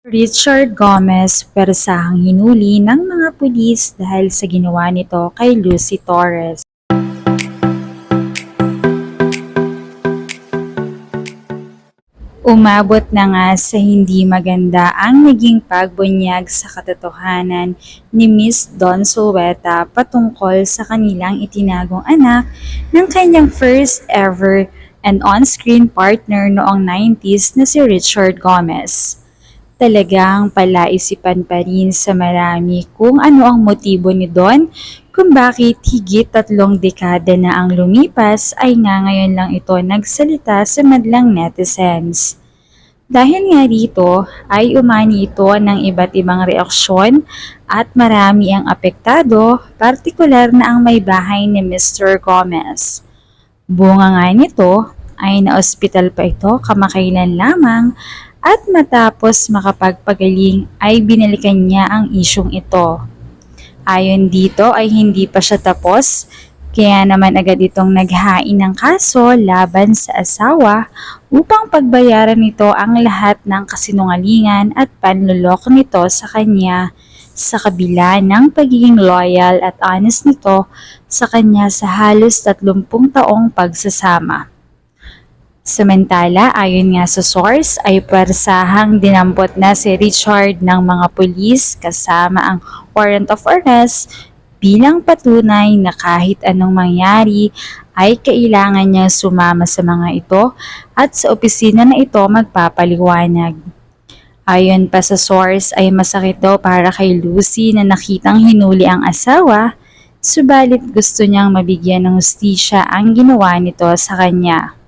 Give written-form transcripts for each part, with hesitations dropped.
Richard Gomez persahang hinuli ng mga pulis dahil sa ginawa nito kay Lucy Torres. Umabot na nga sa hindi maganda ang naging pagbunyag sa katotohanan ni Miss Don Sulweta patungkol sa kanilang itinagong anak ng kanyang first ever and on-screen partner noong 90s na si Richard Gomez. Talagang palaisipan pa rin sa marami kung ano ang motibo ni Don kung bakit higit 3 dekada na ang lumipas ay nga ngayon lang ito nagsalita sa madlang netizens. Dahil nga dito ay umani ito ng iba't ibang reaksyon at marami ang apektado, partikular na ang may bahay ni Mr. Gomez. Bunga nga nito ay naospital pa ito kamakailan lamang at matapos makapagpagaling ay binalikan niya ang isyong ito. Ayon dito ay hindi pa siya tapos, kaya naman agad itong naghain ng kaso laban sa asawa upang pagbayaran nito ang lahat ng kasinungalingan at panluloko nito sa kanya sa kabila ng pagiging loyal at honest nito sa kanya sa halos 30 taong pagsasama. Samantala, ayon nga sa source, ay pwersahang dinampot na si Richard ng mga pulis kasama ang warrant of arrest bilang patunay na kahit anong mangyari ay kailangan niya sumama sa mga ito at sa opisina na ito magpapaliwanag. Ayon pa sa source ay masakit daw para kay Lucy na nakitang hinuli ang asawa, subalit gusto niyang mabigyan ng hustisya ang ginawa nito sa kanya.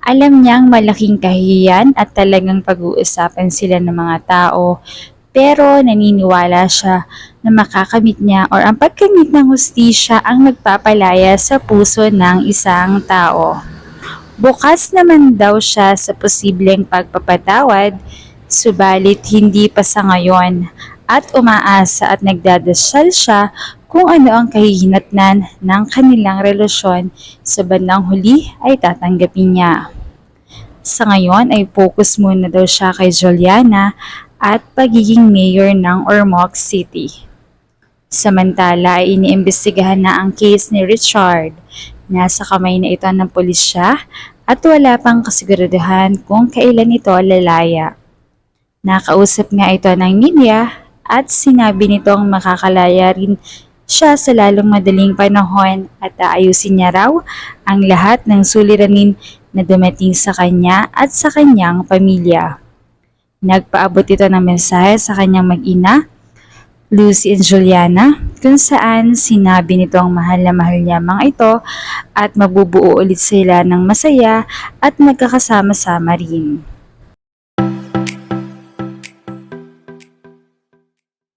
Alam niyang malaking kahihiyan at talagang pag-uusapan sila ng mga tao, pero naniniwala siya na makakamit niya or ang pagkamit ng hustisya ang magpapalaya sa puso ng isang tao. Bukas naman daw siya sa posibleng pagpapatawad, subalit hindi pa sa ngayon at umaasa at nagdadasal siya kung ano ang kahihinatnan ng kanilang relasyon sa bandang huli ay tatanggapin niya. Sa ngayon ay focus muna daw siya kay Juliana at pagiging mayor ng Ormoc City. Samantala ay iniimbestigahan na ang case ni Richard. Nasa kamay na ito ng pulisya at wala pang kasiguraduhan kung kailan ito lalaya. Nakausap nga ito ng media at sinabi nitong makakalaya rin siya sa lalong madaling panahon at aayusin niya raw ang lahat ng suliranin na dumating sa kanya at sa kanyang pamilya. Nagpaabot ito ng mensahe sa kanyang mag-ina, Lucy and Juliana, kung saan sinabi nitong mahal niya mga ito at mabubuo ulit sila ng masaya at magkakasama-sama rin.